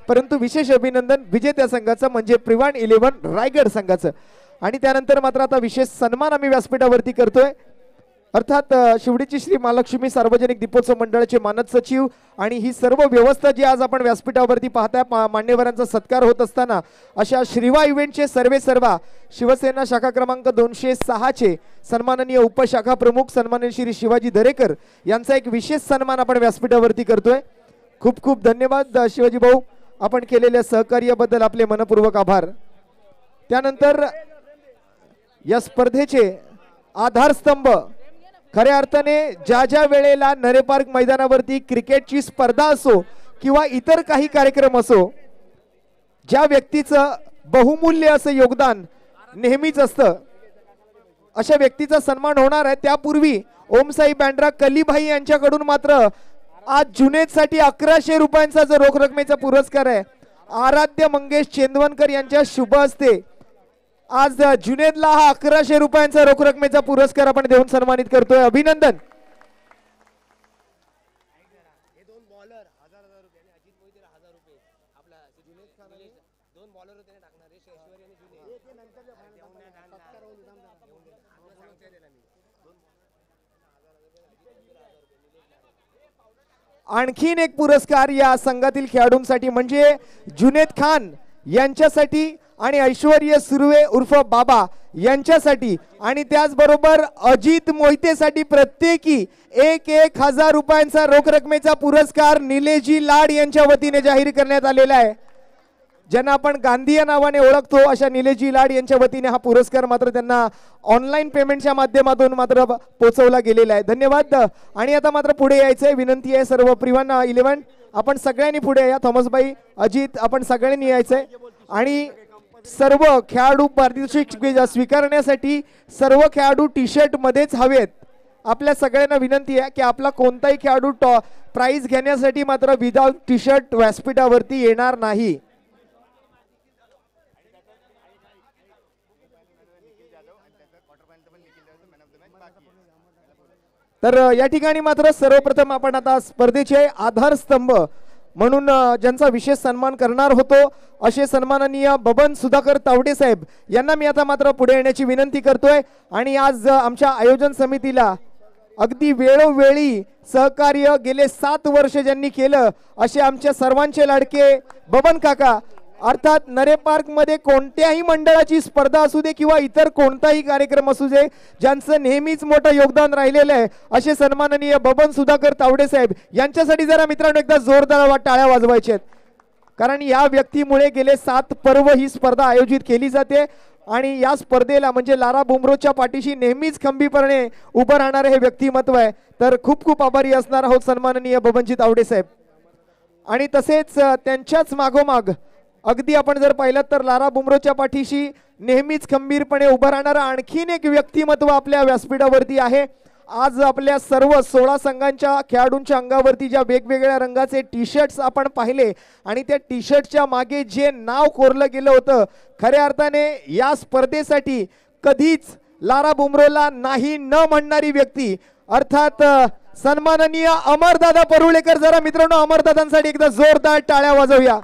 परंतु विशेष अभिनंदन विजेत्या संघाचं म्हणजे प्रिवान 11 रायगड संघाचं. आणि त्यानंतर मात्र आता विशेष सन्मान आम्ही व्यासपीठावरती करतोय. अर्थात शिवडीची श्री महालक्ष्मी सार्वजनिक दीपोत्सव मंडळाचे मानद सचिव आणि ही सर्व व्यवस्था जी आज आपण व्यासपीठावरती पाहताय, मान्यवरांचा सत्कार होत असताना अशा श्रीवा इव्हेंटचे सर्वेसर्वा शिवसेना शाखा क्रमांक 206 चे सन्माननीय उपशाखा प्रमुख सन्माननीय श्री शिवाजी दरेकर यांचा एक विशेष सन्मान आपण व्यासपीठावरती करतोय. खूप खूप धन्यवाद शिवाजी भाऊ, आपण केलेल्या सहकार्याबद्दल आपले मनपूर्वक आभार. त्यानंतर या स्पर्धेचे आधारस्तंभ खऱ्या अर्थाने ज्या ज्या वेळेला नरे पार्क मैदानावरती क्रिकेटची स्पर्धा असो किंवा इतर काही कार्यक्रम असो, ज्या व्यक्तीचं बहुमूल्य असं योगदान नेहमीच असतं, अशा व्यक्तीचा सन्मान होणार आहे. त्यापूर्वी ओमसाई बँड्रा कलीभाई यांच्याकडून मात्र आज जुनेदसाठी 1100 रुपयांचा जो रोख रकमेचा पुरस्कार आहे, आराध्य मंगेश चेंदवनकर यांच्या शुभ हस्ते आज जुनेदला हा 1100 रुपयांचा रोख रकमेचा पुरस्कार आपण देऊन सन्मानित करतोय. अभिनंदन. आणखीन एक पुरस्कार या संघातील खेळाडूंसाठी म्हणजे जुनेद खान यांच्यासाठी आणि ऐश्वर्य सुर्वे उर्फ बाबा यांच्यासाठी आणि त्याचबरोबर अजित मोहितेसाठी प्रत्येकी 1,000 रुपयांचा रोख रकमेचा पुरस्कार निलेशजी लाड यांच्या वतीने जाहीर करण्यात आलेला आहे. ज्यांना आपण गांधी या नावाने ओळखतो अशा निलेशजी लाड यांच्या वतीने हा पुरस्कार मात्र त्यांना ऑनलाईन पेमेंटच्या माध्यमातून मात्र पोहोचवला गेलेला आहे. धन्यवाद. आणि आता मात्र पुढे यायचंय. विनंती आहे सर्व प्रिवान 11 आपण सगळ्यांनी पुढे या. थॉमसबाई, अजित, आपण सगळ्यांनी यायचंय. आणि सर्व खेळाडू पारितोषिक स्वीकारण्यासाठी सर्व खेळाडू टी शर्ट मध्येच हवेत. आपल्या सगळ्यांना विनंती आहे की आपला कोणताही खेळाडू प्राइज घेण्यासाठी मात्र विदाउट टी शर्ट व्यासपीठावरती येणार नाही. तर या ठिकाणी मात्र सर्वप्रथम आपण आता स्पर्धेचे आधारस्तंभ म्हणून ज्यांचा विशेष सन्मान करणार होतो असे सन्माननीय बबन सुधाकर तावडे साहेब यांना मी आता मात्र पुढे येण्याची विनंती करतोय. आणि आज आमच्या आयोजन समितीला अगदी वेळोवेळी सहकार्य गेले 7 वर्ष ज्यांनी केलं असे आमच्या सर्वांचे लाडके बबन काका, अर्थात नरे पार्क मध्ये कोणत्याही मंडळाची स्पर्धा असू दे किंवा इतर कोणताही कार्यक्रम असू दे, ज्यांचं नेहमीच मोठं योगदान राहिलेलं आहे असे सन्माननीय बबन सुधाकर तावडे साहेब यांच्यासाठी जरा मित्रांनो एकदा जोरदार टाळ्या वाजवायच्या आहेत. कारण या व्यक्तीमुळे गेले 7 पर्व ही स्पर्धा आयोजित केली जाते आणि या स्पर्धेला म्हणजे लारा बुमरोच्या पाठीशी नेहमीच खंबीरपणे उभं राहणारे हे व्यक्तिमत्व आहे. तर खूप खूप आभारी असणार आहोत सन्माननीय बबनजी तावडे साहेब. आणि तसेच त्यांच्याच मागोमाग अगदी आपण जर पाहिलं तर लारा बुमरोच्या पाठीशी नेहमीच खंबीरपणे उभं राहणारा आणखीन एक व्यक्तिमत्व आपल्या व्यासपीठावरती आहे. आज आपल्या सर्व 16 संघांच्या खेळाडूंच्या अंगावरती ज्या वेगवेगळ्या रंगाचे टी शर्ट्स आपण पाहिले आणि त्या टी शर्टच्या मागे जे नाव कोरलं गेलं होतं, खऱ्या अर्थाने या स्पर्धेसाठी कधीच लारा बुमरोला नाही न म्हणणारी व्यक्ती अर्थात सन्माननीय अमरदादा परुळेकर. जरा मित्रांनो अमरदादांसाठी एकदा जोरदार टाळ्या वाजवूया.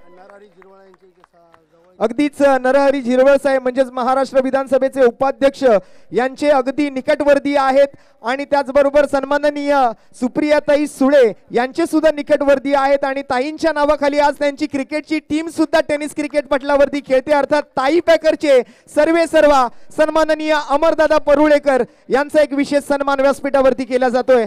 अगदीच नरहरी झिरवळ साहेब म्हणजेच महाराष्ट्र विधानसभेचे उपाध्यक्ष यांचे अगदी निकटवर्ती आहेत आणि त्याचबरोबर सन्माननीय सुप्रियाताई सुळे यांचे सुद्धा निकटवर्ती आहेत आणि ताईंच्या नावाखाली आज त्यांची क्रिकेटची टीम सुद्धा टेनिस क्रिकेट पटलावरती खेळते. अर्थात ताई पॅकरचे सर्वेसर्वा सन्माननीय अमरदादा परुळेकर यांचा एक विशेष सन्मान व्यासपीठावरती केला जातोय.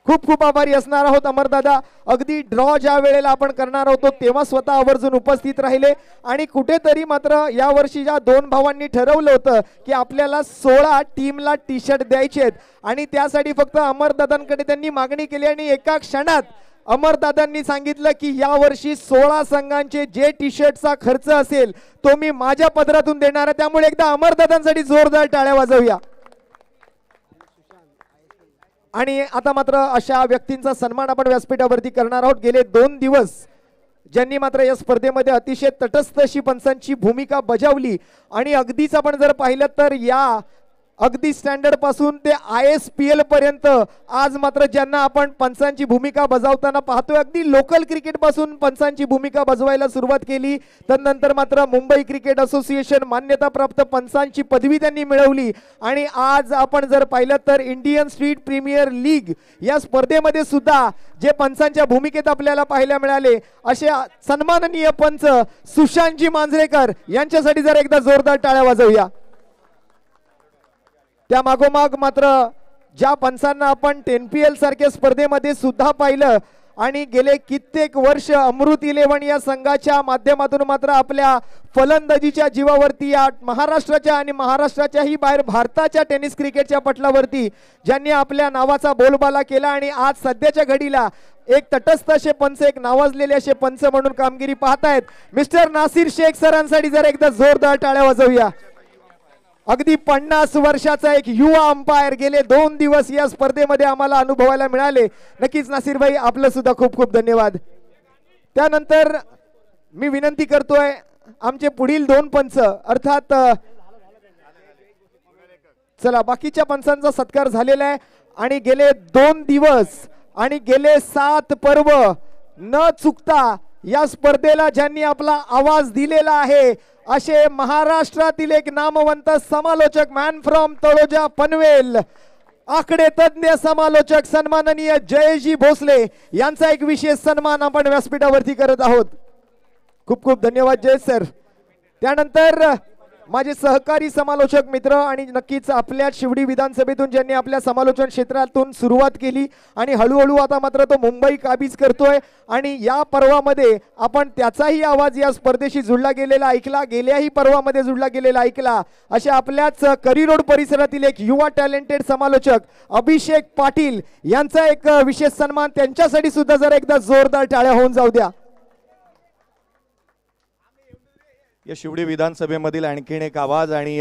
खूप खूप आभारी असणार आहोत अमरदादा. अगदी ड्रॉ ज्या वेळेला आपण करणार होतो तेव्हा स्वतः आवर्जून उपस्थित राहिले आणि कुठेतरी मात्र या वर्षी ज्या 2 भावांनी ठरवलं होतं की आपल्याला 16 टीमला टी शर्ट द्यायचे आहेत आणि त्यासाठी फक्त अमरदादांकडे त्यांनी मागणी केली आणि एका क्षणात अमरदादांनी सांगितलं की या वर्षी 16 संघांचे जे टी शर्टचा खर्च असेल तो मी माझ्या पदरातून देणार आहे. त्यामुळे एकदा अमरदादांसाठी जोरदार टाळ्या वाजवूया. आणि आता मात्र अशा व्यक्तींचा सन्मान आपण व्यासपीठावरती करणार आहोत. गेले 2 दिवस ज्यांनी मात्र या स्पर्धेमध्ये अतिशय तटस्थ अशी पंचांची भूमिका बजावली आणि अगदीच आपण जर पाहिलं तर या अगदी स्टँडर्ड पासून ते ISPL पर्यंत आज मात्र ज्यांना आपण पंचांची भूमिका बजावताना पाहतोय, अगदी लोकल क्रिकेट पासून पंचांची भूमिका बजवायला सुरुवात केली, तदनंतर मात्र मुंबई क्रिकेट असोसिएशन मान्यताप्राप्त पंचांची पदवी त्यांनी मिळवली आणि आज आपण जर पाहिलं तर इंडियन स्ट्रीट प्रीमियर लीग या स्पर्धेमध्ये सुद्धा जे पंचांच्या भूमिकेत आपल्याला पाहायला मिळाले असे सन्माननीय पंच सुशांतजी मांजरेकर यांच्यासाठी जर एकदा जोरदार टाळ्या वाजवूया। त्या मागोमाग मात्र ज्या पंचांना आपण 10PL सारख्या स्पर्धेमध्ये सुद्धा पाहिलं आणि गेले कित्येक वर्ष अमृत 11 या संघाच्या माध्यमातून मात्र आपल्या फलंदाजीच्या जीवावरती या महाराष्ट्राच्या आणि महाराष्ट्राच्याही बाहेर भारताच्या टेनिस क्रिकेटच्या पटलावरती ज्यांनी आपल्या नावाचा बोलबाला केला आणि आज सध्याच्या घडीला एक तटस्थ असे पंच, एक नावाजलेले असे पंच म्हणून कामगिरी पाहतायत मिस्टर नासिर शेख सरांसाठी जर एकदा जोरदार टाळ्या वाजवूया। अगदी 50 वर्षाचा एक युवा अंपायर गेले 2 दिवस या स्पर्धेमध्ये आम्हाला अनुभवायला मिळाले। नक्कीच नासिर भाई आपलं सुद्धा खूप खूप धन्यवाद। त्यानंतर मी विनंती करतोय आमचे पुढील 2 पंच अर्थात चला बाकीच्या पंचांचा सत्कार झालेला आहे आणि गेले 2 दिवस आणि गेले 7 पर्व न चुकता या स्पर्धेला ज्यांनी आपला आवाज दिलेला आहे असे महाराष्ट्रातील एक नामवंत समालोचक मॅन फ्रॉम तळोजा पनवेल आकडे तज्ञ समालोचक सन्माननीय जयजी भोसले यांचा एक विशेष सन्मान आपण व्यासपीठावरती करत आहोत। खूप खूप धन्यवाद जय सर। त्यानंतर माझे सहकारी समालोचक मित्र आणि नक्कीच आपल्या शिवडी विधानसभेतून ज्यांनी आपल्या समालोचन क्षेत्रातून सुरुवात केली आणि हळूहळू आता मात्र तो मुंबई काबीज करतोय आणि या पर्वामध्ये आपण त्याचाही आवाज या स्पर्धेशी जुळला गेलेला ऐकला, गेल्याही पर्वामध्ये जुळला गेलेला ऐकला। असे आपल्याच करी रोड परिसरातील एक युवा टॅलेंटेड समालोचक अभिषेक पाटील यांचा एक विशेष सन्मान, त्यांच्यासाठी सुद्धा जर एकदा जोरदार टाळ्या होऊन जाऊ द्या। या शिवडी विधानसभेमधील आणखीन एक आवाज आणि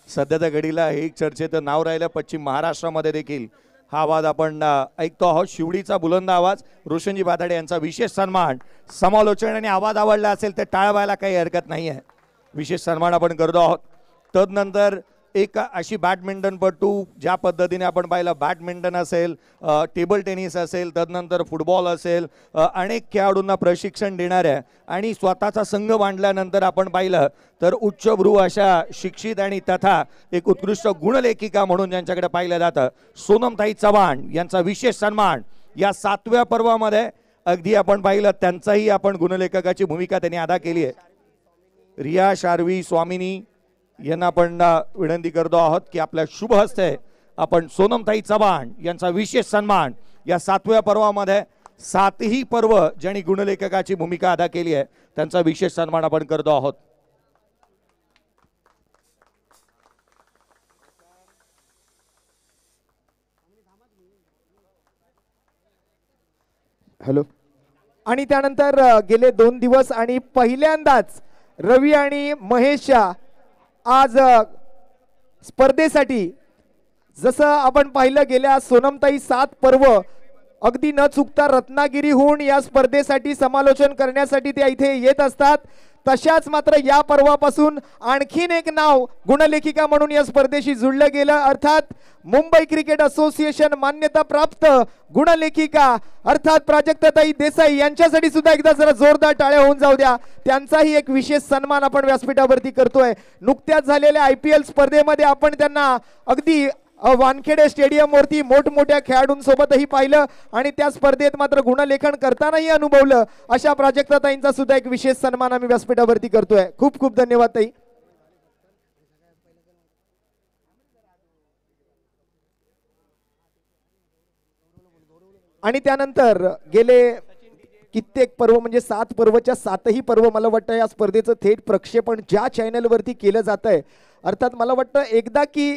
सध्याच्या घडीला एक चर्चेचं नाव राहिलं पश्चिम महाराष्ट्रामध्ये देखील हा आवाज आपण ऐकतो आहोत। शिवडीचा बुलंद आवाज रोशनजी भाताडे यांचा विशेष सन्मान, समालोचन आणि आवाज आवडला असेल तर टाळवायला काही हरकत नाही आहे, विशेष सन्मान आपण करतो आहोत। तदनंतर एक अशी बॅडमिंटनपटू ज्या पद्धतीने आपण पाहिलं, बॅडमिंटन असेल, टेबल टेनिस असेल, तदनंतर फुटबॉल असेल, अनेक खेळाडूंना प्रशिक्षण देणाऱ्या आणि स्वतःचा संघ बांधल्यानंतर आपण पाहिलं तर उच्चभ्रू अशा शिक्षित आणि तथा एक उत्कृष्ट गुणलेखिका म्हणून ज्यांच्याकडे पाहिलं जातं सोनमताई चव्हाण यांचा विशेष सन्मान या 7व्या पर्वामध्ये अगदी आपण पाहिलं त्यांचाही आपण गुणलेखकाची भूमिका त्यांनी अदा केली आहे। रिया शारवी स्वामिनी यांना आपण विनंती करतो आहोत की आपल्या शुभ हस्ते आपण सोनमताई चव्हाण यांचा विशेष सन्मान या 7व्या पर्वामध्ये 7ही पर्व ज्यांनी गुणलेखकाची भूमिका अदा केली आहे त्यांचा विशेष सन्मान आपण करतो आहोत। हॅलो। आणि त्यानंतर गेले 2 दिवस आणि पहिल्यांदाच रवी आणि महेशच्या आज स्पर्धेसाठी जसं आपण पाहिलं गेल्या सोनमताई 7 पर्व अगदी न चुकता रत्नागिरीहून या स्पर्धेसाठी समालोचन करण्यासाठी ते इथे येत असतात, तशाच मात्र या पर्वापासून आणखीन एक नाव गुणलेखिका म्हणून या स्पर्धेशी जुळलं गेलं, अर्थात मुंबई क्रिकेट असोसिएशन मान्यता प्राप्त गुणलेखिका अर्थात प्राजक्ताताई देसाई यांच्यासाठी सुद्धा एकदा जरा जोरदार टाळ्या होऊन जाऊ द्या। त्यांचाही एक विशेष सन्मान आपण व्यासपीठावरती करतोय। नुकत्याच झालेल्या IPL स्पर्धेमध्ये आपण त्यांना अगदी वानखेडे स्टेडियम वरती मोठमोठ्या खेळाडूंसोबतही पाहिलं आणि त्या स्पर्धेत मात्र गुणलेखन करतानाही अनुभवलं। अशा प्राजक्ताताईंचा सुद्धा एक विशेष सन्मान आम्ही व्यासपीठावरती करतोय। खूप खूप धन्यवाद ताई। आणि त्यानंतर गेले कित्येक पर्व म्हणजे 7 पर्वच्या 7ही पर्व मला वाटतं या स्पर्धेचं थेट प्रक्षेपण ज्या चॅनलवरती केलं जात आहे, अर्थात मला वाटतं एकदा की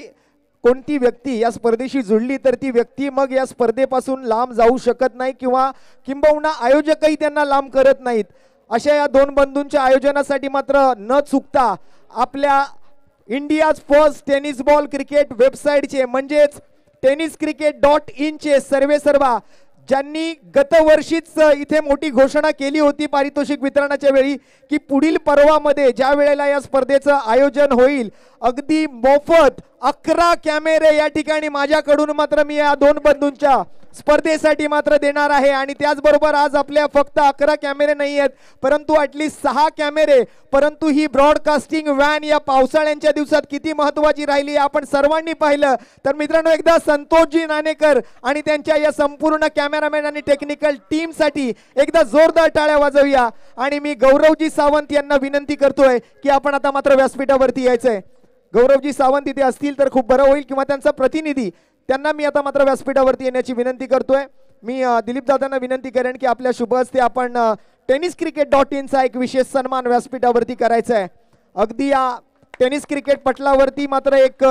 कोणती व्यक्ती या स्पर्धेशी जुळली तर ती व्यक्ती मग या स्पर्धेपासून लांब जाऊ शकत नाही किंवा किंबहुना आयोजकही त्यांना लांब करत नाहीत। अशा या 2 बंधूंच्या आयोजनासाठी मात्र न चुकता आपल्या India's first tennis ball cricket वेबसाईटचे म्हणजेच tenniscricket.in चे सर्वा ज्यांनी गतवर्षीच इथे मोठी घोषणा केली होती पारितोषिक वितरणाच्या वेळी की पुढील पर्वामध्ये ज्या वेळेला या स्पर्धेचं आयोजन होईल अगदी मोफत 11 कॅमेरे या ठिकाणी माझ्याकडून मात्र मी या दोन बंधूंच्या स्पर्धेसाठी मात्र देणार आहे। आणि त्याचबरोबर आज आपल्या फक्त 11 कॅमेरे नाही आहेत परंतु ॲटलीस्ट 6 कॅमेरे, परंतु ही ब्रॉडकास्टिंग व्हॅन या पावसाळ्याच्या दिवसात किती महत्त्वाची राहिली आपण सर्वांनी पाहिलं। तर मित्रांनो एकदा संतोषजी नाणेकर आणि त्यांच्या या संपूर्ण कॅमेरामॅन आणि टेक्निकल टीमसाठी एकदा जोरदार टाळ्या वाजवूया। आणि मी गौरवजी सावंत यांना विनंती करतोय की आपण आता मात्र व्यासपीठावरती यायचंय। गौरवजी सावंत इथे असतील तर खूप बरं होईल किंवा त्यांचा प्रतिनिधी, त्यांना मी आता मात्र व्यासपीठावरती येण्याची विनंती करतोय। मी दिलीप दादांना विनंती करेन की आपल्या शुभ हस्ते आपण tenniscricket.in चा एक विशेष सन्मान व्यासपीठावरती करायचा आहे। अगदी या टेनिस क्रिकेट पटलावरती मात्र एक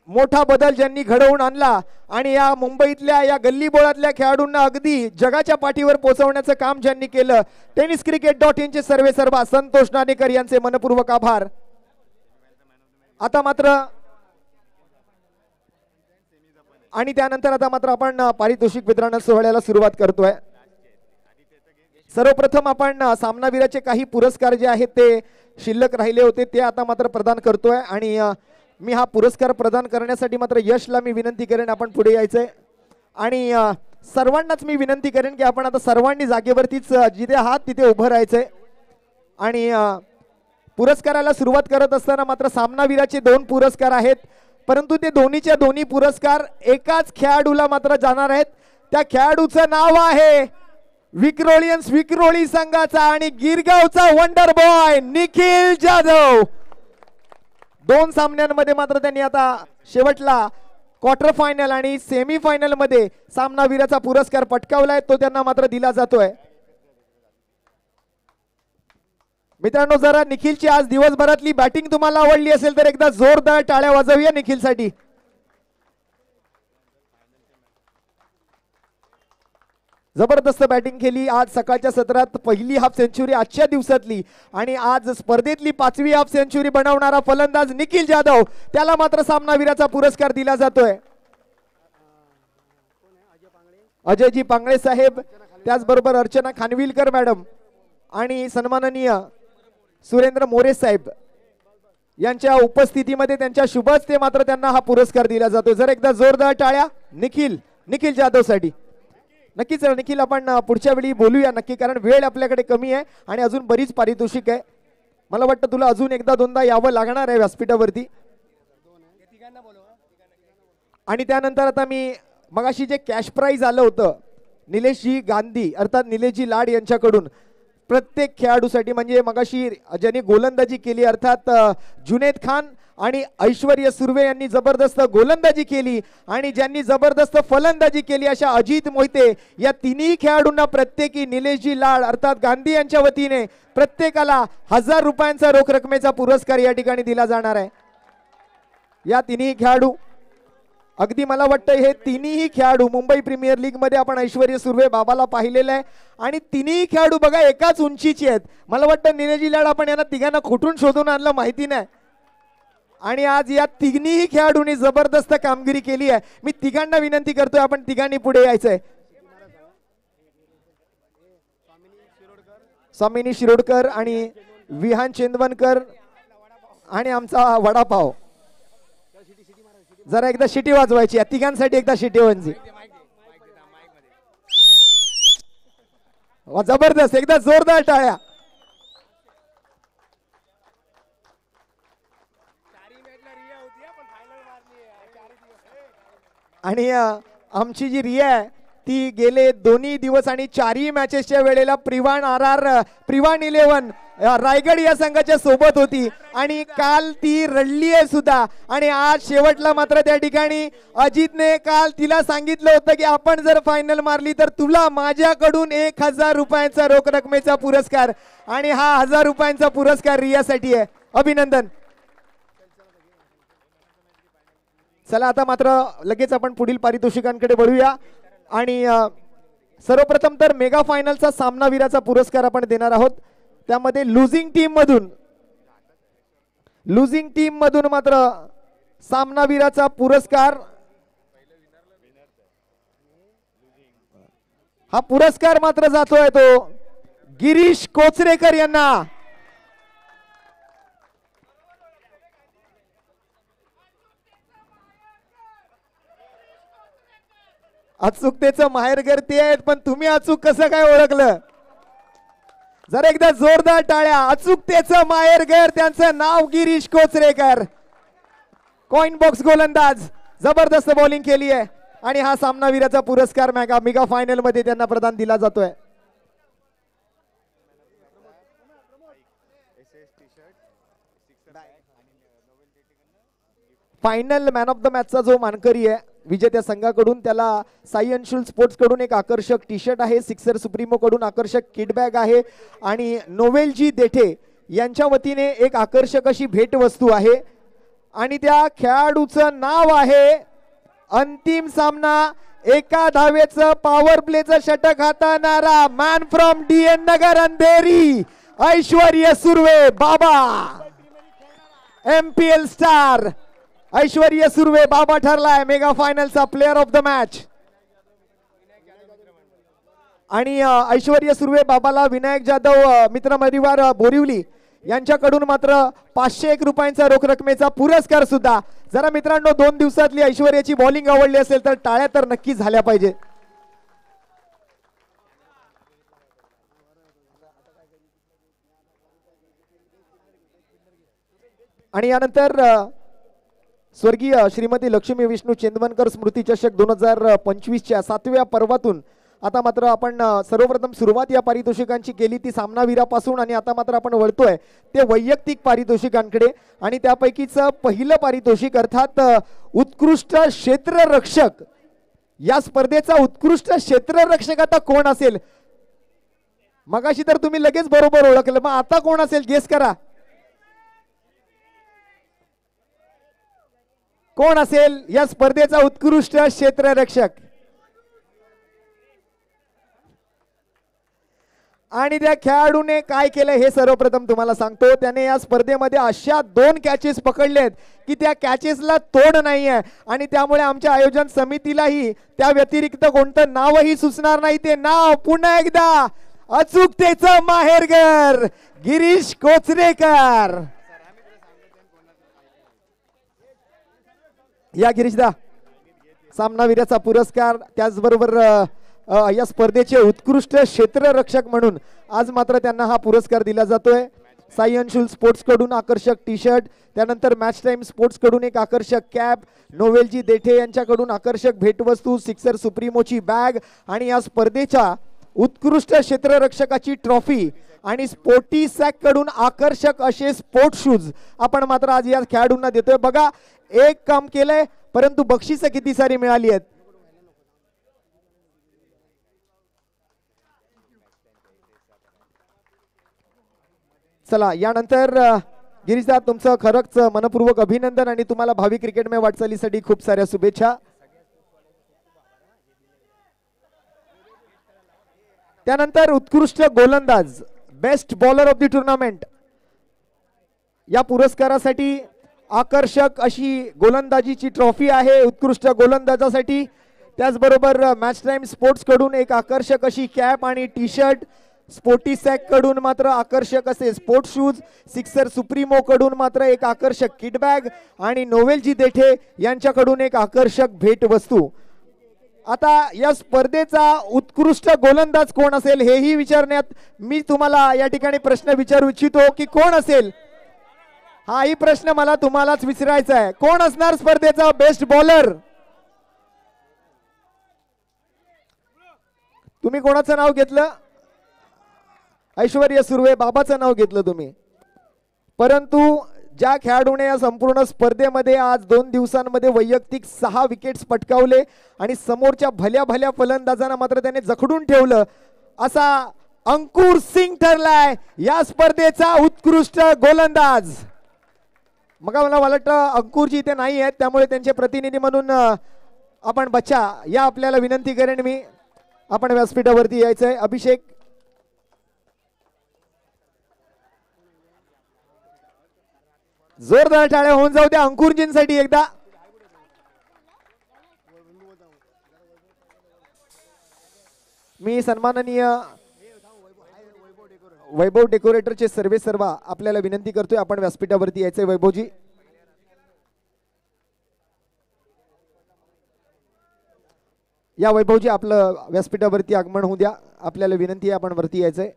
मोठा बदल ज्यांनी घडवून आणला आणि या मुंबईतल्या या गल्लीबोळातल्या खेळाडूंना अगदी जगाच्या पाठीवर पोहोचवण्याचं काम ज्यांनी केलं, tenniscricket.in चे सर्वेसर्वा संतोष नाणेकर यांचे मनपूर्वक आभार। आता मात्र आणि त्यानंतर आता मात्र आपण पारितोषिक वितरण सोहळ्याला सुरुवात करतोय। सर्वप्रथम आपण सामनावीराचे काही पुरस्कार जे आहेत ते शिल्लक राहिले होते ते आता मात्र प्रदान करतोय। आणि मी हा पुरस्कार प्रदान करण्यासाठी मात्र यशला मी विनंती करेन आपण पुढे यायचंय। आणि सर्वांनाच मी विनंती करेन की आपण आता सर्वांनी जागेवरतीच जिथे आहात तिथे उभं राहायचंय। आणि पुरस्काराला सुरुवात करत असताना मात्र सामनावीराचे 2 पुरस्कार आहेत परंतु ते दोन्हीच्या दोन्ही पुरस्कार एकाच खेळाडूला मात्र जाणार आहेत। त्या खेळाडूचं नाव आहे विक्रोलियन्स विक्रोळी संघाचा आणि गिरगावचा वंडर बॉय निखिल जाधव। 2 सामन्यांमध्ये मात्र त्यांनी आता शेवटला क्वार्टर फायनल आणि सेमी फायनल मध्ये सामनावीराचा पुरस्कार पटकावलाय, तो त्यांना मात्र दिला जातोय। मित्रांनो जरा निखिलची आज दिवसभरातली बॅटिंग तुम्हाला आवडली असेल तर एकदा जोरदार टाळ्या वाजवूया निखिलसाठी। जबरदस्त बॅटिंग केली आज सकाळच्या सत्रात, पहिली हाफ सेंचुरी आजच्या दिवसातली आणि आज स्पर्धेतली 5वी हाफ सेंचुरी बनवणारा फलंदाज निखिल जाधव, त्याला मात्र सामनावीराचा पुरस्कार दिला जातोय। अजयजी पांगळे साहेब, त्याचबरोबर अर्चना खानविलकर मॅडम आणि सन्माननीय सुरेंद्र मोरे साहेब यांच्या उपस्थितीमध्ये त्यांच्या शुभ हस्ते मात्र त्यांना हा पुरस्कार दिला जातो। जर एकदा जोरदार टाळ्या निखिल जाधव साठी। नक्कीच निखिल आपण पुढच्या वेळी बोलूया नक्की, कारण वेळ आपल्याकडे कमी आहे आणि अजून बरीच पारितोषिक आहे। मला वाटतं तुला अजून एकदा दोनदा यावं लागणार आहे व्यासपीठावरती। आणि त्यानंतर आता मी मगाशी जे कॅश प्राइज आलं होतं निलेशजी गांधी अर्थात निलेशजी लाड यांच्याकडून प्रत्येक खेळाडूसाठी, म्हणजे मगाशी ज्यांनी गोलंदाजी केली अर्थात जुनेद खान आणि ऐश्वर्य सुर्वे यांनी जबरदस्त गोलंदाजी केली आणि ज्यांनी जबरदस्त फलंदाजी केली अशा अजित मोहिते या तिन्ही खेळाडूंना प्रत्येकी निलेशजी लाड अर्थात गांधी यांच्या वतीने प्रत्येकाला 1000 रुपयांचा रोख रकमेचा पुरस्कार या ठिकाणी दिला जाणार आहे। या तिन्ही खेळाडू अगदी मला वाटतं हे तिन्ही खेळाडू मुंबई प्रीमियर लीग मध्ये आपण ऐश्वर्य सुर्वे बाबाला पाहिलेलं आहे आणि तिन्ही खेळाडू बघा एकाच उंचीचे आहेत। मला वाटतं निलेशजी लाड आपण यांना तिघांना खोटून शोधून आणलं माहिती नाही आणि आज या तिन्ही खेळाडूंनी जबरदस्त कामगिरी केली आहे। मी तिघांना विनंती करतोय आपण तिघांनी पुढे यायचंय। स्वामिनी शिरोडकर आणि विहान चेंदवनकर आणि आमचा वडापाव, जरा एकदा शिटी वाजवायची, तिघांसाठी एकदा शिटी वाजवायची। जबरदस्त, एकदा जोरदार टाळ्या। आणि आमची जी रिया आहे ती गेले दोन्ही दिवस आणि 4ही मॅचेसच्या वेळेला प्रिवाण प्रिवाण 11 रायगड या संघाच्या सोबत होती आणि काल ती रडली आहे सुद्धा। आणि आज शेवटला मात्र त्या ठिकाणी अजितने काल तिला सांगितलं होतं की आपण जर फायनल मारली तर तुला माझ्याकडून 1000 रुपयांचा रोख रकमेचा पुरस्कार, आणि हा 1000 रुपयांचा पुरस्कार रियासाठी आहे। अभिनंदन। चला आता मात्र लगेच आपण पुढील पारितोषिकांकडे वळूया आणि सर्वप्रथम तर मेगा फायनलचा सामनावीराचा पुरस्कार आपण देणार आहोत। त्यामध्ये लुझिंग टीम मधून मात्र सामनावीराचा पुरस्कार हा पुरस्कार मात्र जातोय तो गिरीश कोचरेकर यांना. अचूकतेचं माहेरघर ते आहेत, पण तुम्ही अचूक कसं काय ओळखलं? जरा एकदा जोरदार टाळ्या. अचूकतेचं माहेरघर, त्यांचं नाव गिरीश कोचरेकर. कॉइन बॉक्स गोलंदाज, जबरदस्त बॉलिंग केली आहे आणि हा सामनावीराचा पुरस्कार मेगा फायनल मध्ये त्यांना प्रदान दिला जातोय. फायनल मॅन ऑफ द मॅचचा जो मानकरी आहे विजेत्या संघाकडून, त्याला साई अंशुल स्पोर्ट्स कडून एक आकर्षक टी शर्ट आहे, सिक्सर सुप्रीमो कडून आकर्षक किट बॅग आहे आणि नोवेलजी देठे यांच्या वतीने एक आकर्षक अशी भेटवस्तू आहे. आणि त्या खेळाडूचं नाव आहे, अंतिम सामना एका धावेचं पॉवर प्लेचं षटक हाताळणारा man from DN Nagar Andheri, Aishwarya Surve बाबा. एमपीएल स्टार ऐश्वर्य सुर्वे बाबा ठरलाय मेगा फायनलचा प्लेअर ऑफ द मॅच. आणि ऐश्वर्य सुर्वे बाबाला विनायक जाधव मित्र परिवार बोरिवली यांच्याकडून मात्र 501 रुपयांचा रोख रकमेचा पुरस्कार सुद्धा. जरा मित्रांनो 2 दिवसातली ऐश्वर्याची बॉलिंग आवडली असेल तर टाळ्या तर नक्की झाल्या पाहिजे. आणि यानंतर स्वर्गीय श्रीमती लक्ष्मी विष्णू चेंदवनकर स्मृती चषक 2025च्या 7व्या पर्वातून आता मात्र आपण सर्वप्रथम सुरुवात या पारितोषिकांची केली ती सामनावीरापासून, आणि आता मात्र आपण वळतोय ते वैयक्तिक पारितोषिकांकडे. आणि त्यापैकीच पहिलं पारितोषिक अर्थात उत्कृष्ट क्षेत्ररक्षक. या स्पर्धेचा उत्कृष्ट क्षेत्ररक्षक आता कोण असेल? मगाशी तर तुम्ही लगेच बरोबर ओळखलं, मग आता कोण असेल गेस करा. कोण असेल या स्पर्धेचा उत्कृष्ट क्षेत्ररक्षक? आणि त्या खेळाडूने काय केलं हे सर्वप्रथम तुम्हाला सांगतो. त्याने या स्पर्धेमध्ये अशा 2 कॅचेस पकडलेत की त्या कॅचेसला तोड नाहीये, आणि त्यामुळे आमच्या आयोजन समितीलाही त्या व्यतिरिक्त कोणतं नावही सुचणार नाही. ते नाव पुन्हा एकदा अचूकतेचं माहेरघर गिरीश कोचरेकर. या गिरीशदा सामनावीराचा पुरस्कार, त्याचबरोबर या स्पर्धेचे उत्कृष्ट क्षेत्ररक्षक म्हणून आज मात्र त्यांना हा पुरस्कार दिला जातोय. साई अंशुल स्पोर्ट्स कडून आकर्षक टी शर्ट, त्यानंतर मॅच टाइम स्पोर्ट्स कडून एक आकर्षक कॅप, नोवेलजी देठे यांच्याकडून आकर्षक भेटवस्तू, सिक्सर सुप्रीमोची बॅग आणि या स्पर्धेच्या उत्कृष्ट क्षेत्ररक्षकाची ट्रॉफी आणि स्पोर्टी सॅक कडून आकर्षक असे स्पोर्ट शूज आपण मात्र आज या खेळाडूंना देतोय. बघा, एक काम केलंय परंतु बक्षिसं किती सारी मिळाली आहेत. चला, यानंतर गिरीशदा तुमचं खरंच मनपूर्वक अभिनंदन आणि तुम्हाला भावी क्रिकेटमय वाटचालीसाठी खूप साऱ्या शुभेच्छा. त्यानंतर उत्कृष्ट गोलंदाज, best bowler of the tournament, या पुरस्कारासाठी आकर्षक अशी गोलंदाजीची ट्रॉफी आहे उत्कृष्ट गोलंदाजासाठी. त्याचबरोबर मॅच टाइम स्पोर्ट्स कडून एक आकर्षक अशी कॅप आणि टी शर्ट, स्पोर्टी सॅक कडून मात्र आकर्षक असे स्पोर्ट शूज, सिक्सर सुप्रीमो कडून मात्र एक आकर्षक किट बॅग आणि नोवेलजी देठे यांच्याकडून एक आकर्षक भेटवस्तू. आता या स्पर्धेचा उत्कृष्ट गोलंदाज कोण असेल हेही विचारण्यात मी तुम्हाला या ठिकाणी प्रश्न विचारू इच्छितो की कोण असेल. हाही प्रश्न मला तुम्हालाच विचारायचा आहे. कोण असणार स्पर्धेचा बेस्ट बॉलर? तुम्ही कोणाचं नाव घेतलं? ऐश्वर्य सुर्वे बाबाचं नाव घेतलं तुम्ही. परंतु ज्या खेळाडूने या संपूर्ण स्पर्धेमध्ये आज 2 दिवसांमध्ये वैयक्तिक 6 विकेट्स पटकावले आणि समोरच्या भल्या भल्या फलंदाजांना मात्र त्याने जखडून ठेवलं, असा अंकुर सिंग ठरलाय या स्पर्धेचा उत्कृष्ट गोलंदाज. मग मला वाटतं अंकुरजी इथे नाही आहेत, त्यामुळे त्यांचे प्रतिनिधी म्हणून आपण बच्चा या आपल्याला विनंती करेन मी, आपण व्यासपीठावरती यायचंय. अभिषेक, जोरदार टाळ्या होऊन जाऊ द्या अंकुरजींसाठी एकदा. मी सन्माननीय वैभव डेकोरेटरचे सर्व आपल्याला विनंती करतोय, आपण व्यासपीठावरती यायचंय. वैभवजी, या वैभवजी, आपलं व्यासपीठावरती आगमन होऊ द्या. आपल्याला विनंती आहे, आपण वरती यायचंय.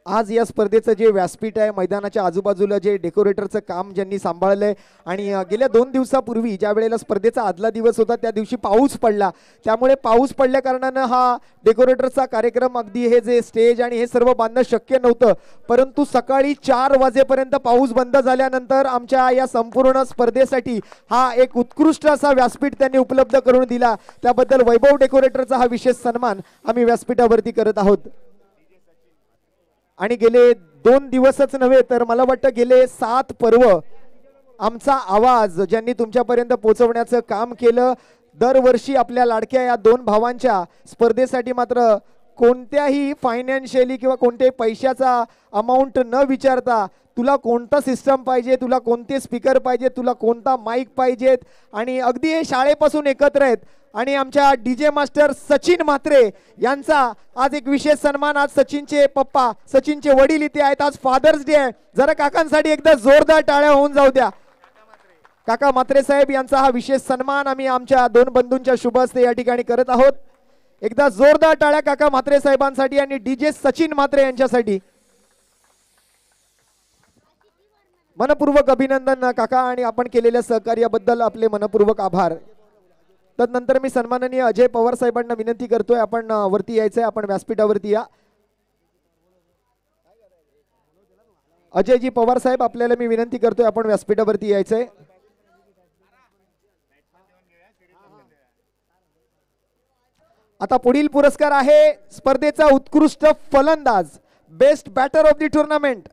आज या स्पर्धेचं जे व्यासपीठ आहे, मैदानाच्या आजूबाजूला जे डेकोरेटरचं काम ज्यांनी सांभाळलंय, आणि गेल्या 2 दिवसापूर्वी ज्या वेळेला स्पर्धेचा आदला दिवस होता त्या दिवशी पाऊस पडला, त्यामुळे पाऊस पडल्या कारणानं हा डेकोरेटरचा कार्यक्रम, अगदी हे जे स्टेज आणि हे सर्व बांधणं शक्य नव्हतं. परंतु सकाळी 4 वाजेपर्यंत पाऊस बंद झाल्यानंतर आमच्या या संपूर्ण स्पर्धेसाठी हा एक उत्कृष्ट असा व्यासपीठ त्यांनी उपलब्ध करून दिला. त्याबद्दल वैभव डेकोरेटरचा हा विशेष सन्मान आम्ही व्यासपीठावरती करत आहोत. आणि गेले 2 दिवसच नव्हे तर मला वाटतं गेले 7 पर्व आमचा आवाज ज्यांनी तुमच्यापर्यंत पोहोचवण्याचं काम केलं. दरवर्षी आपल्या लाडक्या या 2 भावांच्या स्पर्धेसाठी मात्र कोणत्याही फायनान्शियली किंवा कोणत्याही पैशाचा अमाऊंट न विचारता, तुला कोणता सिस्टम पाहिजे, तुला कोणते स्पीकर पाहिजे, तुला कोणता माईक पाहिजेत, आणि अगदी हे शाळेपासून एकत्र आहेत. आणि आमच्या डीजे मास्टर सचिन म्हात्रे यांचा आज एक विशेष सन्मान. आज सचिनचे पप्पा, सचिनचे वडील इथे आहेत. आज फादर्स डे आहे. जरा काकांसाठी एकदा जोरदार टाळ्या होऊन जाऊ द्या. काका म्हात्रे साहेब यांचा हा विशेष सन्मान आम्ही आमच्या 2 बंधूंच्या शुभ हस्ते या ठिकाणी करत आहोत. एकदा जोरदार टाळ्या काका म्हात्रे साहेबांसाठी आणि डीजे सचिन म्हात्रे यांच्यासाठी. मनपूर्वक अभिनंदन काका, आणि आपण केलेल्या सहकार्याबद्दल आपले मनपूर्वक आभार. तदनंतर मी सन्माननीय अजय पवार साहेबांना विनंती करतोय, आपण वरती यायचंय, आपण व्यासपीठावरती या. अजयजी पवार साहेब, आपल्याला मी विनंती करतोय, आपण व्यासपीठावरती यायचंय. आता पुढील पुरस्कार आहे स्पर्धेचा उत्कृष्ट फलंदाज, best batter of the tournament.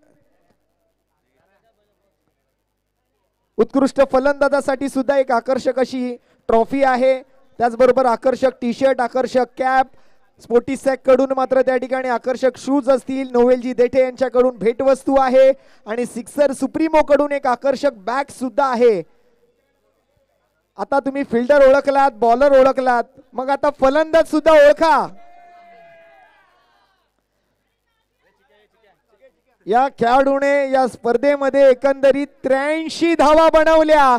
उत्कृष्ट फलंदाजासाठी सुद्धा एक आकर्षक अशी ट्रॉफी आहे. त्याचबरोबर आकर्षक टी शर्ट, आकर्षक कॅप, स्पोर्टी सॅक कडून मात्र त्या ठिकाणी आकर्षक शूज असतील. नोवेलजी देठे यांच्याकडून भेटवस्तू आहे, आणि सिक्सर सुप्रीमो कडून एक आकर्षक बॅग सुद्धा आहे. आता तुम्ही फिल्डर ओळखलात, बॉलर ओळखलात, मग आता फलंदाज सुद्धा ओळखा. या खेळाडूने या स्पर्धेमध्ये एकंदरीत 83 धावा बनवल्या,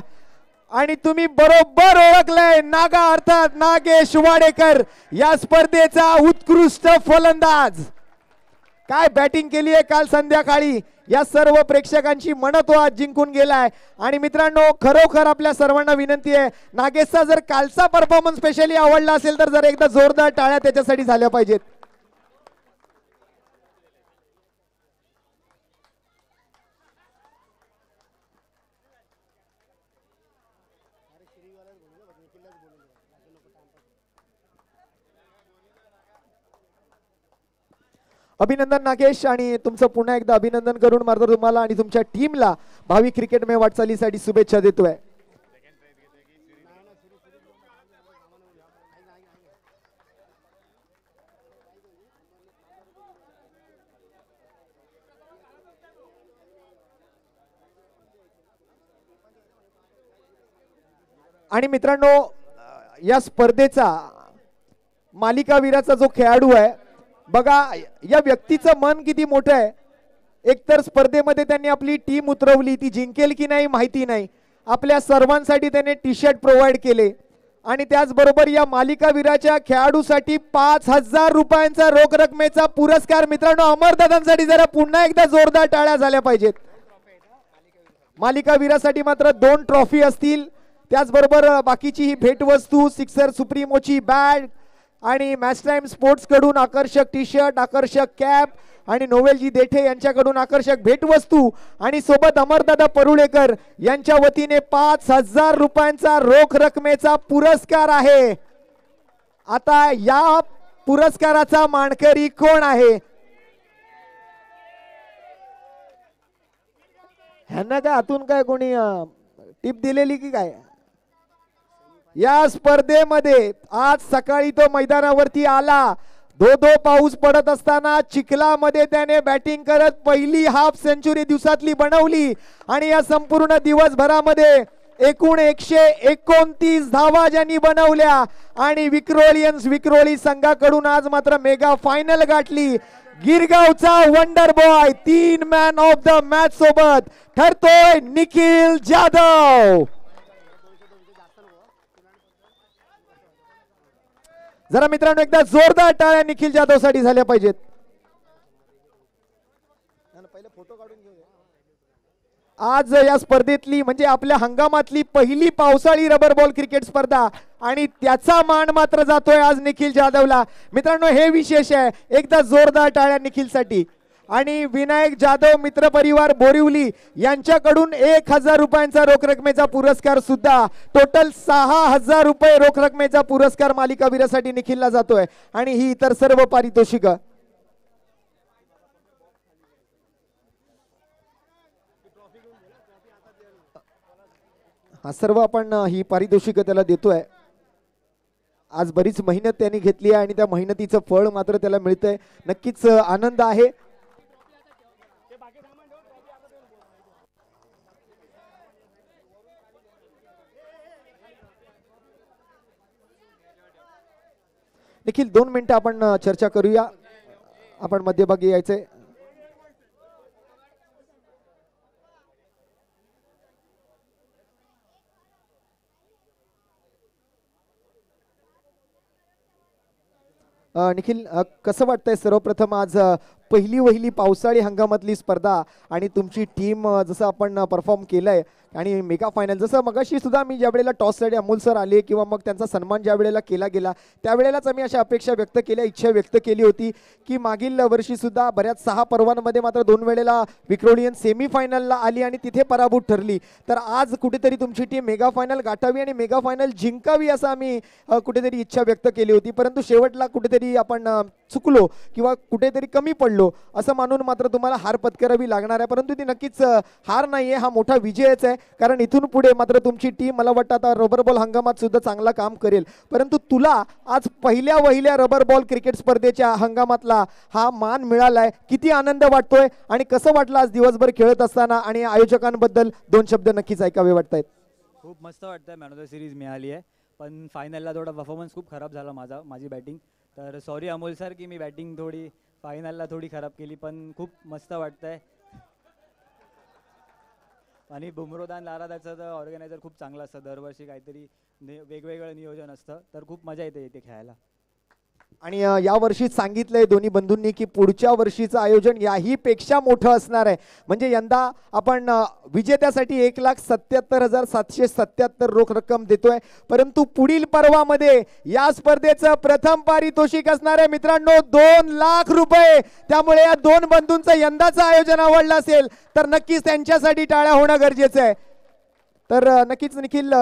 आणि तुम्ही बरोबर ओळखलंय, नागा अर्थात नागेश वाडेकर या स्पर्धेचा उत्कृष्ट फलंदाज. काय बॅटिंग केली आहे काल संध्याकाळी, या सर्व प्रेक्षकांची मनं तो आज जिंकून गेलाय. आणि मित्रांनो, खरोखर आपल्या सर्वांना विनंती आहे, नागेशचा जर कालचा परफॉर्मन्स स्पेशली आवडला असेल तर जर एकदा जोरदार टाळ्या त्याच्यासाठी झाल्या पाहिजेत. अभिनंदन नागेश, आणि तुमचं पुन्हा एकदा अभिनंदन करून मात्र तुम्हाला आणि तुमच्या टीमला भावी क्रिकेटमय वाटचालीसाठी शुभेच्छा देतोय. आणि मित्रांनो, या स्पर्धेचा मालिकावीराचा जो खेळाडू आहे बघा, या व्यक्तीचं मन किती मोठं आहे. एकतर स्पर्धेमध्ये त्यांनी आपली टीम उतरवली, ती जिंकेल की नाही माहिती नाही, आपल्या सर्वांसाठी त्याने टी शर्ट प्रोव्हाइड केले, आणि त्याचबरोबर या मालिकावीराच्या खेळाडूसाठी 5,000 रुपयांचा रोख रकमेचा पुरस्कार. मित्रांनो, अमरदादांसाठी जरा पुन्हा एकदा जोरदार टाळ्या झाल्या पाहिजेत. मालिकावीरासाठी मात्र 2 ट्रॉफी असतील, त्याचबरोबर बाकीची ही भेटवस्तू, सिक्सर सुप्रीमोची बॅग, आणि मॅच टाइम स्पोर्ट्स कडून आकर्षक टी शर्ट, आकर्षक कॅप, आणि नोवेलजी देठे यांच्याकडून आकर्षक भेटवस्तू, आणि सोबत अमरदादा परुळेकर यांच्या वतीने 5,000 रुपयांचा रोख रकमेचा पुरस्कार आहे. आता या पुरस्काराचा मानकरी कोण आहे? ह्यांना काय आतून काय कोणी टिप दिलेली की काय? या स्पर्धेमध्ये आज सकाळी तो मैदानावरती आला, धो पाऊस पडत असताना चिखलामध्ये त्याने बॅटिंग करत पहिली हाफ सेंचुरी दिवसातली बनवली, आणि या संपूर्ण दिवसभरामध्ये एकूण 129 धावा ज्यांनी बनवल्या आणि विक्रोळी संघाकडून आज मात्र मेगा फायनल गाठली. गिरगावचा wonder boy 3 man of the match सोबत ठरतोय निखिल जाधव. जरा मित्रांनो एकदा जोरदार टाळ्या निखिल जाधव साठी झाल्या पाहिजेत. आज या स्पर्धेतली म्हणजे आपल्या हंगामातली पहिली पावसाळी रबर बॉल क्रिकेट स्पर्धा आणि त्याचा मान मात्र जातोय आज निखिल जाधवला. मित्रांनो हे विशेष आहे. एकदा जोरदार टाळ्या निखिल साठी. आणि विनायक जाधव मित्र परिवार बोरिवली यांच्याकडून 1000 रुपयांचा रोख रकमेचा पुरस्कार सुद्धा टोटल 6000 रुपये रोख रकमेचा पुरस्कार मालिकावीरासाठी निखिलला जातोय आणि ही इतर सर्व पारितोषिक. हा सर्व आपण ही पारितोषिक त्याला देतोय. आज बरीच मेहनत त्यांनी घेतली आहे आणि त्या मेहनतीचं फळ मात्र त्याला मिळतंय. नक्कीच आनंद आहे. निखिल 2 मिनिटं आपण चर्चा करूया. आपण मध्यभागी यायचंय. निखिल कसं वाटतंय सर्वप्रथम आज पहिली वहिली पावसाळी हंगामातली स्पर्धा आणि तुमची टीम जसं आपण परफॉर्म केलंय आणि मेगा फायनल जसं मगाशी सुद्धा मी ज्या वेळेला टॉससाठी अमोल सर आले किंवा मग त्यांचा सन्मान ज्या वेळेला केला गेला त्यावेळेलाच आम्ही अशा अपेक्षा व्यक्त केल्या, इच्छा व्यक्त केली होती की मागील वर्षी सुद्धा बऱ्याच 6 पर्वांमध्ये मात्र 2 वेळेला विक्रोळियन सेमीफायनलला आली आणि तिथे पराभूत ठरली. तर आज कुठेतरी तुमची टीम मेगा फायनल गाठावी आणि मेगा फायनल जिंकावी असं आम्ही कुठेतरी इच्छा व्यक्त केली होती. परंतु शेवटला कुठेतरी आपण चुकलो किंवा कुठेतरी कमी पडलो असं मानून मात्र तुम्हाला हार पत्करावी लागणार आहे. परंतु ती नक्कीच हार नाहीये, हा मोठा विजयच आहे. कारण इथून पुढे मात्र तुमची टीम मला वाटतं आता रबर बॉल हंगामात सुद्धा चांगला काम करेल. परंतु तुला आज पहिल्या वहिल्या रबर बॉल क्रिकेट स्पर्धेच्या हंगामातला हा मान मिळालाय. किती आनंद वाटतोय आणि कसं वाटलं आज दिवसभर खेळत असताना आणि आयोजकांबद्दल 2 शब्द नक्कीच ऐकावे वाटतायत. खूप मस्त वाटतंय. मॅन ऑफ द सिरीज मिळाली आहे पण फायनलला थोडा परफॉर्मन्स खूप खराब झाला माझी बॅटिंग. तर सॉरी अमोल सर की मी बॅटिंग थोडी फायनलला थोडी खराब केली पण खूप मस्त वाटतंय. आणि बुमरोदान लारादाचं तर ऑर्गनायझर खूप चांगलं असतं. दरवर्षी काहीतरी वेगवेगळं नियोजन असतं तर खूप मजा येते इथे खेळायला. आणि या वर्षी सांगितलंय दोन्ही बंधूंनी की पुढच्या वर्षीचं आयोजन याही पेक्षा मोठं असणार आहे. म्हणजे यंदा आपण विजेत्यासाठी 1,77,777 रोख रक्कम देतोय. परंतु पुढील पर्वामध्ये या स्पर्धेचं प्रथम पारितोषिक असणार आहे मित्रांनो 2 लाख रुपये. त्यामुळे या 2 बंधूंचं यंदाचं आयोजन आवडलं असेल तर नक्कीच त्यांच्यासाठी टाळ्या होणं गरजेचं आहे. तर नक्कीच निखिल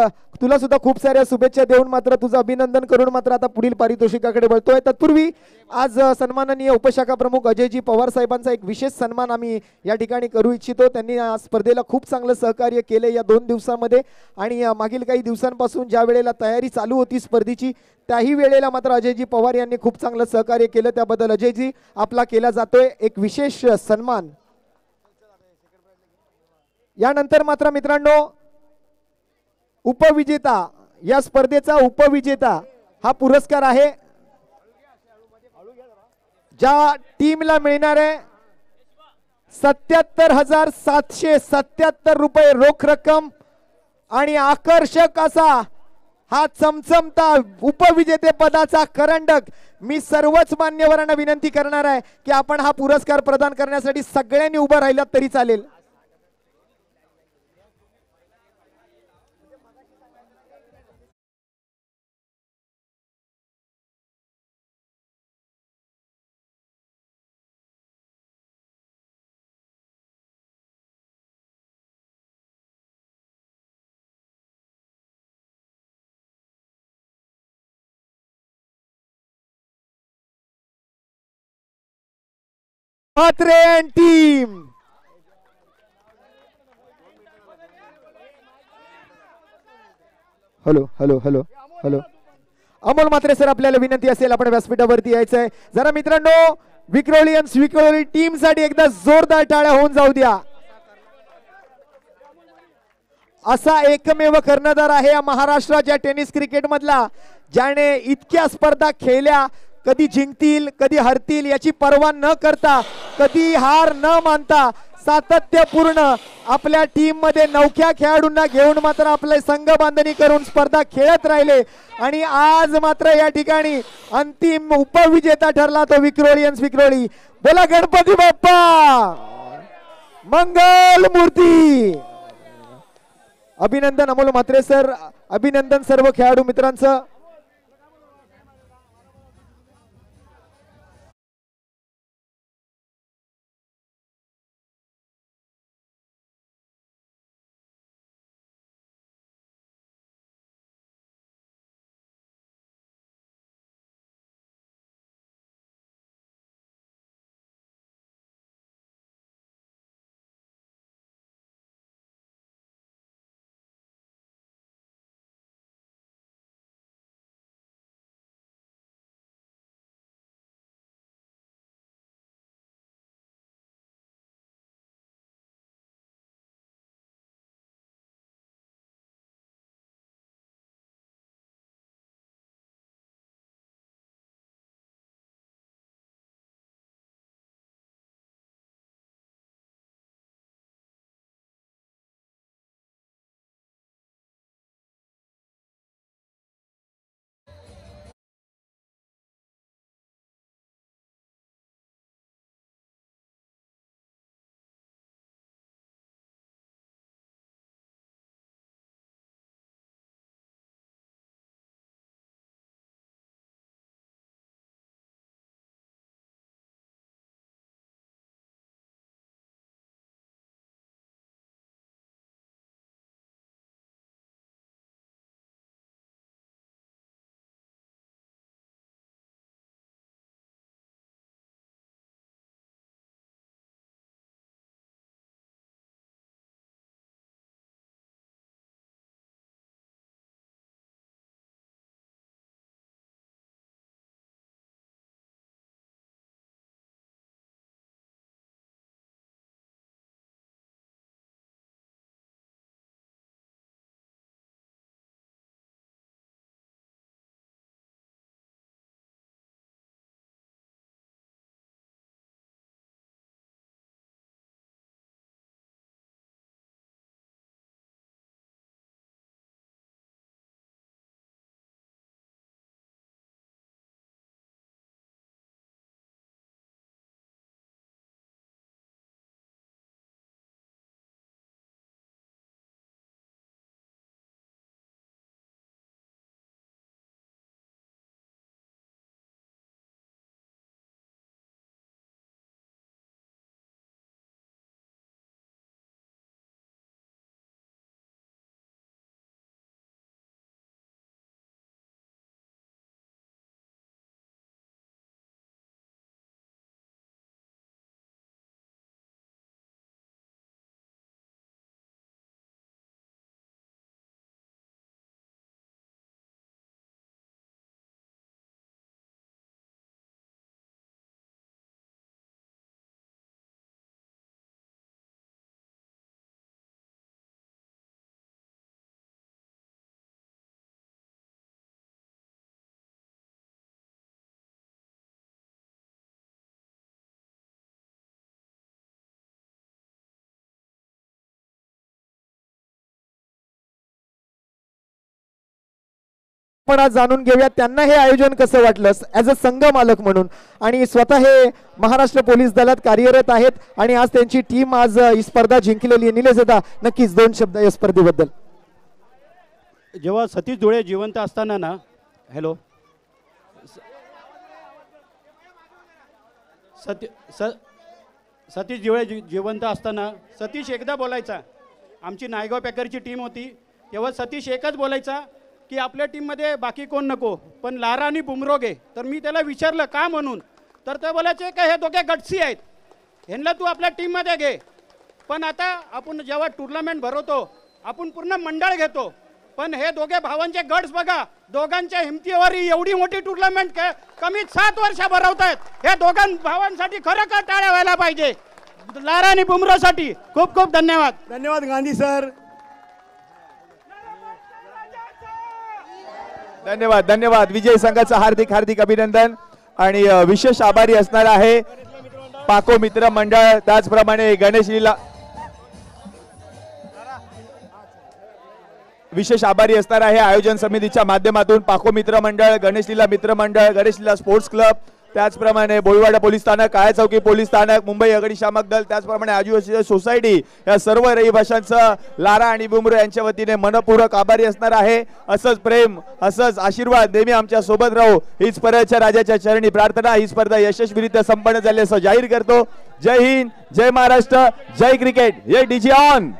तुला सुद्धा खूप साऱ्या शुभेच्छा देऊन मात्र तुझं अभिनंदन करून मात्र आता पुढील पारितोषिकाकडे वळतोय. तत्पूर्वी आज सन्माननीय उपशाखा प्रमुख अजयजी पवार साहेबांचा एक विशेष सन्मान आम्ही या ठिकाणी करू इच्छितो. त्यांनी या स्पर्धेला खूप चांगलं सहकार्य केले या 2 दिवसामध्ये. आणि मागील काही दिवसांपासून ज्या वेळेला तयारी चालू होती स्पर्धेची त्याही वेळेला मात्र अजयजी पवार यांनी खूप चांगलं सहकार्य केलं. त्याबद्दल अजयजी आपला केला जातोय एक विशेष सन्मान. यानंतर मात्र मित्रांनो उपविजेता या स्पर्धेचा उपविजेता हा पुरस्कार आहे. ज्या टीमला मिळणार आहे 77,777 रुपये रोख रक्कम आणि आकर्षक असा हा चमचमता उपविजेते पदाचा करंडक. मी सर्वच मान्यवरांना विनंती करणार आहे की आपण हा पुरस्कार प्रदान करण्यासाठी सगळ्यांनी उभं राहिलात तरी चालेल. Mhatre team hello hello hello hello Amol Mhatre sir आपल्याला विनंती असेल आपण व्यासपीठावरती यायचंय. जरा मित्रांनो विक्रोळी टीम साठी एकदा जोरदार टाळ्या होऊन जाऊ द्या. असा एकमेव कर्णधार आहे या महाराष्ट्राच्या टेनिस क्रिकेट मधला, ज्याने इतक्या स्पर्धा खेळल्या, कधी जिंकतील कधी हरतील याची पर्वा न करता, कधी हार न मानता सातत्यपूर्ण आपल्या टीम मध्ये नवख्या खेळाडूंना घेऊन मात्र आपले संघ बांधणी करून स्पर्धा खेळत राहिले आणि आज मात्र या ठिकाणी अंतिम उपविजेता ठरला तो विक्रोलियन्स विक्रोळी. बोला गणपती बाप्पा मंगल मूर्ती. अभिनंदन अमोल म्हात्रे सर, अभिनंदन सर्व खेळाडू मित्रांचं. पण आज जाणून घेऊया त्यांना हे आयोजन कसं वाटलं ॲज अ संघ मालक म्हणून. आणि स्वतः हे महाराष्ट्र पोलीस दलात कार्यरत आहेत आणि आज त्यांची टीम आज ही स्पर्धा जिंकलेली आहे. निलेश दादा नक्कीच दोन शब्द या स्पर्धेबद्दल. जेव्हा सतीश धुळे जिवंत असताना ना, हॅलो, सतीश धुळे जिवंत असताना सतीश एकदा बोलायचा, आमची नायगाव पॅकरची टीम होती तेव्हा सतीश एकच बोलायचा की आपल्या टीममध्ये बाकी कोण नको पण लारा आणि बुमरो घे. तर मी त्याला विचारलं का म्हणून, तर ते बोलायचे का हे दोघे गटसी आहेत, ह्यांना तू आपल्या टीममध्ये घे. पण आता आपण जेव्हा टुर्नामेंट भरवतो आपण पूर्ण मंडळ घेतो, पण हे दोघे भावांचे गट्स बघा, दोघांच्या हिमतीवर एवढी मोठी टुर्नामेंट कमीत 7 वर्ष भरवतायत. हे दोघां भावांसाठी खरं का टाळ्या व्हायला पाहिजे. लारा आणि बुमरोसाठी खूप खूप धन्यवाद. धन्यवाद गांधी सर. धन्यवाद धन्यवाद. विजय संघाचं हार्दिक हार्दिक अभिनंदन. आणि विशेष आभारी असणार आहे पाको मित्र मंडळ, त्याचप्रमाणे गणेश लीला विशेष आभारी असणार आहे आयोजन समितीच्या माध्यमातून पाको मित्र मंडळ, गणेश लीला मित्र मंडळ, गणेश लीला स्पोर्ट्स क्लब, त्याचप्रमाणे बोईवाडा पोलीस स्थानक, काळ्या चौकी पोलीस स्थानक, मुंबई अग्निशामक दल, त्याचप्रमाणे आदिवासी सोसायटी, या सर्व रहिवाशांचं लारा आणि बुमरो यांच्या वतीने मनपूर्वक आभारी असणार आहे. असंच प्रेम, असंच आशीर्वाद नेहमी आमच्या सोबत राहू हीच परळच्या राजाच्या चरणी प्रार्थना. ही स्पर्धा यशस्वीरित्या संपन्न झाली असं जाहीर करतो. जय हिंद, जय महाराष्ट्र, जय क्रिकेट. ये डीजे ऑन.